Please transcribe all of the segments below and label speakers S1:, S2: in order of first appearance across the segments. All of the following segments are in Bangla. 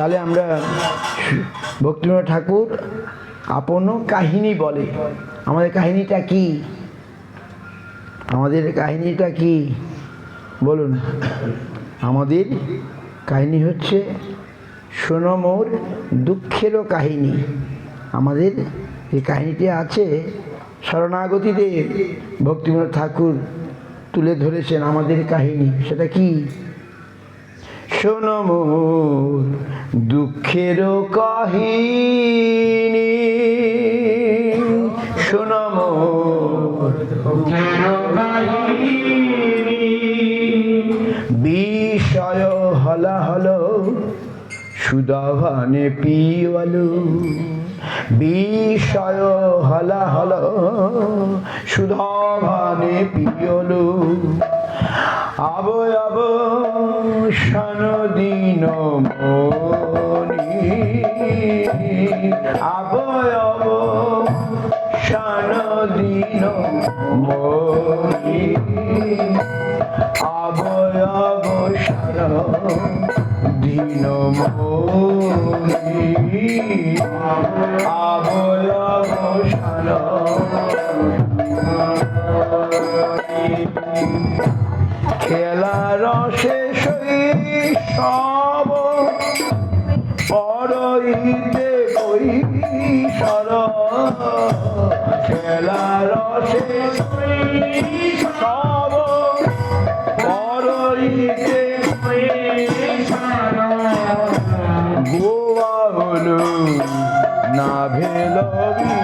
S1: তাহলে আমরা ভক্তিবিনোদ ঠাকুর আপন কাহিনী বলে। আমাদের কাহিনীটা কি? আমাদের কাহিনীটা কি বলুন? আমাদের কাহিনী হচ্ছে শোনো মোর দুঃখেরও কাহিনী। আমাদের এই কাহিনীটি আছে শরণাগতিতে ভক্তিবিনোদ ঠাকুর তুলে ধরেছেন আমাদের কাহিনী। সেটা কি? শোনো মোর দুঃখেরও কাহিনী, শোনো মোর দুঃখেরও কাহিনী, বিষয় হলা হলো সুদাভানে পিওয়ালু, বিষয় হলা হলো সুধাভানে পিওলু, আবয়ব সনদিন মনি, আবয়ব সনদিন মনি, আবয়ব সনদিন মনি, আবয়ব সনদিন খেলা রসে শৈশব পরইতে কৈশোর, খেলা রসে শৈশব পরইতে কৈশোর, গোয়া হলো না ভেলবি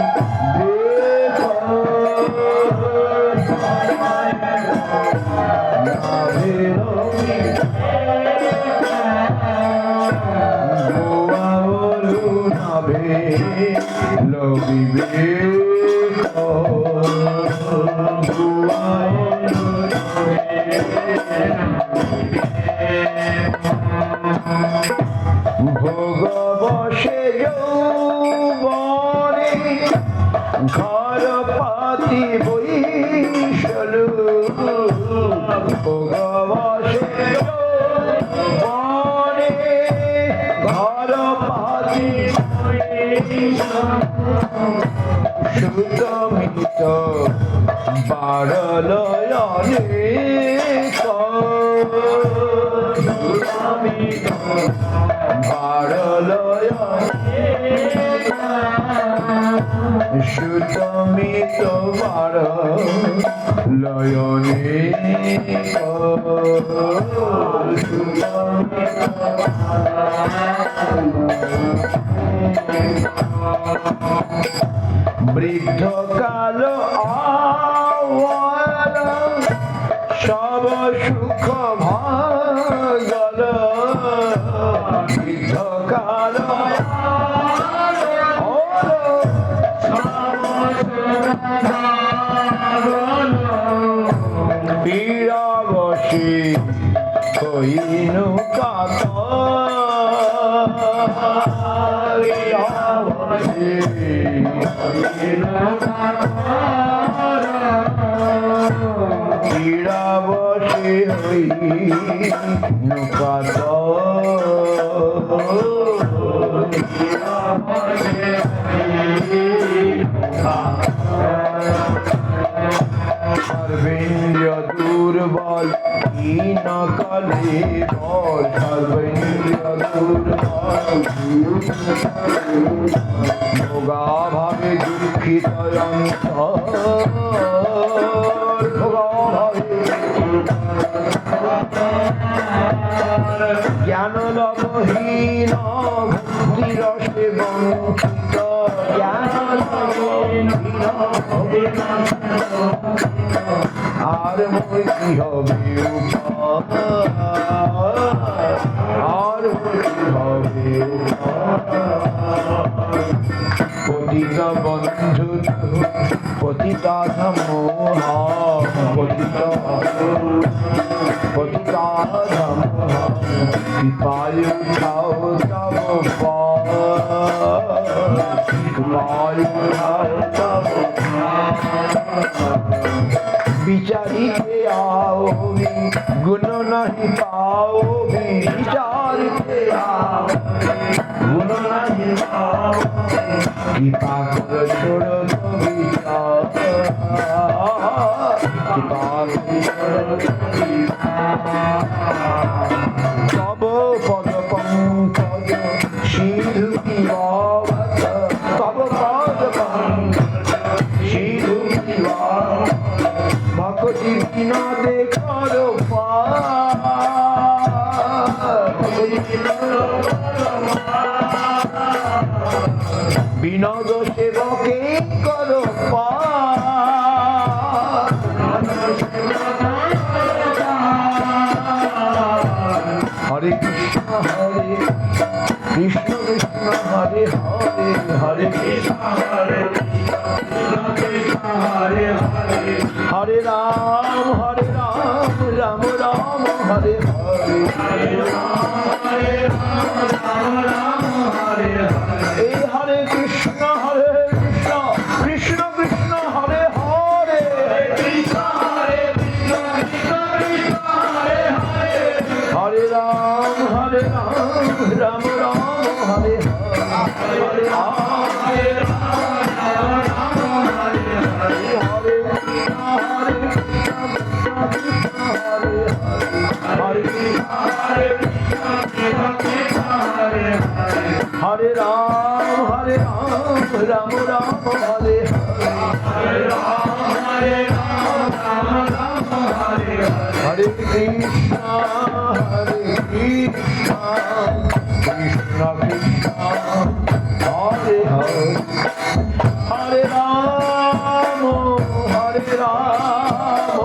S1: ভোগ বসে যৌবনে ঘর পাতি বৈশলু, ভোগ বসে যৌবনে ঘর পাতি সুতমিত বারলয়নে বারলয়নে সুতমিত বারলয়নে বৃদ্ধ কাল আওয়ার সব সুখ ভাগল, বৃদ্ধ কাল পীড়াবশী হইনু কাতর, পীড়াবশী হইনু কাতর, সর্বেন্দ্রিয় দুর্বল হীন কালে বল, সর্বেন্দ্রিয় দুর্বল ভোগাভাবে দুঃখিত অন্তর, ভোগাভাবে জ্ঞান লবহীন ভক্তি রসে বঞ্চিত, জ্ঞান লবহীন আর মই কি হবে আর কি হবে পতিত বন্ধু পতিতা ধম্মোহ, পতিত পতিতা ধম্মোহ কৃপায় উঠাও তব কৃপায় উঠাও তব বিচারিতে आओ गुण नहीं पाओ विचार করিতে গুণ নাহি কৃপা কর ষোড়শ বিচার কৃপা তব পদ পঙ্কজ সিধু তব পদ পঙ্কজ সিধু ভক্তি বিনোদে কর বিনোদ সেবকে কর হরে কৃষ্ণ কৃষ্ণ কৃষ্ণ হরে হরে হরে কৃষ্ণ হরে হরে হরে হরে রাম রাম রাম হরে হরে এই হরে কৃষ্ণ কৃষ্ণ কৃষ্ণ হরে হরে হরে রাম রাম রাম হরে হরে हरे Ram Ram Ram Hare Hare Krishna Krishna Krishna Hare Hare Hare Ram Ram Ram Hare Hare Krishna Krishna Krishna Hare Hare Hare Ram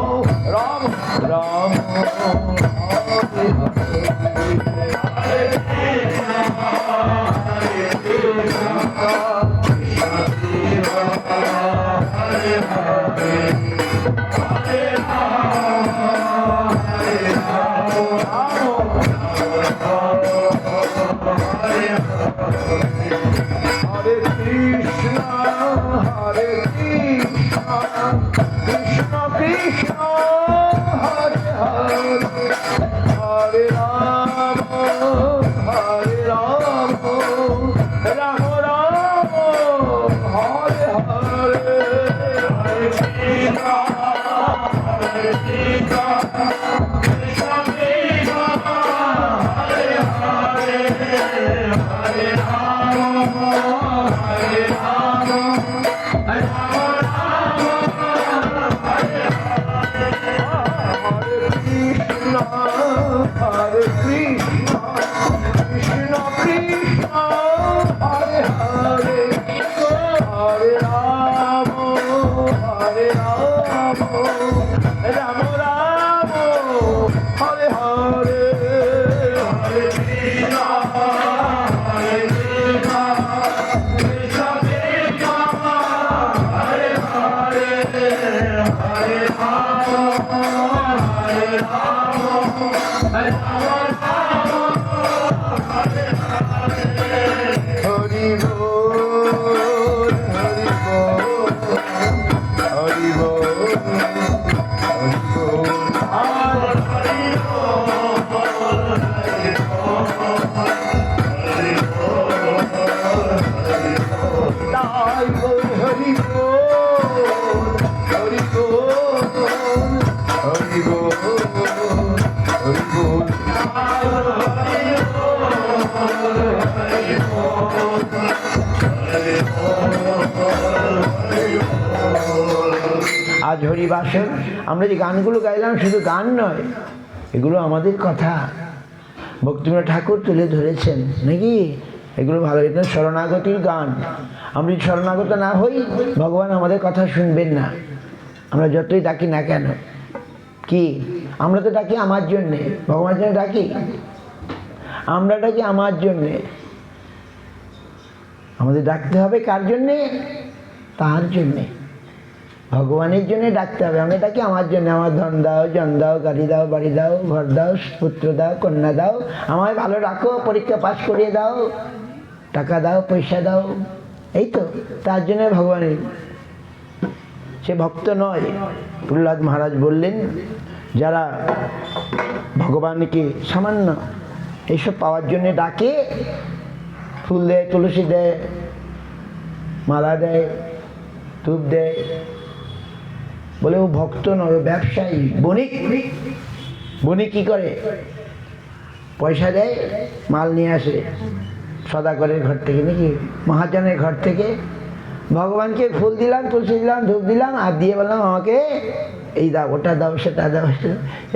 S1: Ram Ram Hare Hare Hare Krishna Krishna Hare Krishna, Krishna Krishna, Hare Hare, Hare Rama, Rama Rama, Hare Hare, Hare Krishna, Krishna Krishna, Hare Hare, Hare Rama, Hare Hari Bol, Hari Bol, Hari Bol, Hari Bol, Hari আজ হরিবাসর আমরা যে গানগুলো গাইলাম শুধু গান নয়, এগুলো আমাদের কথা ভক্তিবিনোদ ঠাকুর তুলে ধরেছেন নাকি। এগুলো ভালো, এটা শরণাগতির গান। আমরা যদি শরণাগত না হই, ভগবান আমাদের কথা শুনবেন না। আমরা যতই ডাকি না কেন, কি আমরা তো ডাকি আমার জন্যে, ভগবানের জন্য ডাকি, আমরা ডাকি আমার জন্যে। আমাদের ডাকতে হবে কার জন্যে? তার জন্যে, ভগবানের জন্য ডাকতে হবে। আমরা ডাকি আমার জন্য, আমার ধন দাও, জন দাও, গাড়ি দাও, বাড়ি দাও, ঘর দাও, পুত্র দাও, কন্যা দাও, আমায় ভালো রাখো, পরীক্ষা পাস করিয়ে দাও, টাকা দাও, পয়সা দাও, এই তো তার জন্য ভগবানের। সে ভক্ত নয়। প্রহ্লাদ মহারাজ বললেন, যারা ভগবানকে সামান্য এইসব পাওয়ার জন্য ডাকে, ফুল দেয়, তুলসী দেয়, মালা দেয়, ধূপ দেয়, বলে ও ভক্ত নয়, ও ব্যবসায়ী, বণিক। বণিক কি করে? পয়সা দেয়, মাল নিয়ে আসে সদাগরের ঘর থেকে, নাকি মহাজনের ঘর থেকে। ভগবানকে ফুল দিলাম, তুলসী দিলাম, ধূপ দিলাম, আর দিয়ে বললাম আমাকে এই দাও, ওটা দাও, সেটা দাও।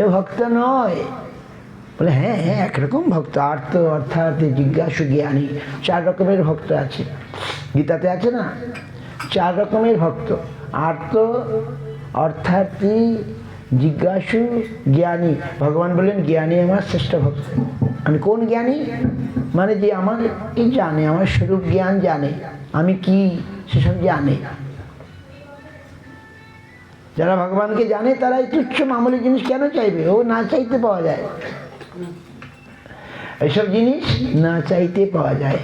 S1: এ ভক্ত নয়। বলে হ্যাঁ হ্যাঁ, একরকম ভক্ত, আর্ত, অর্থার্থী, জিজ্ঞাসু, জ্ঞানী, 4 রকমের ভক্ত আছে। গীতাতে আছে না, 4 রকমের ভক্ত, আর্ত, অর্থার্থী, জিজ্ঞাসু, জ্ঞানী। ভগবান বললেন জ্ঞানী আমার শ্রেষ্ঠ ভক্ত। মানে কোন জ্ঞানী? মানে যে আমার কি জানে, আমার স্বরূপ জ্ঞান জানে, আমি কি সেসব জানে। যারা ভগবানকে জানে তারা এই তুচ্ছ মামুলি জিনিস কেন চাইবে? ও না চাইতে পাওয়া যায়, এইসব জিনিস না চাইতে পাওয়া যায়।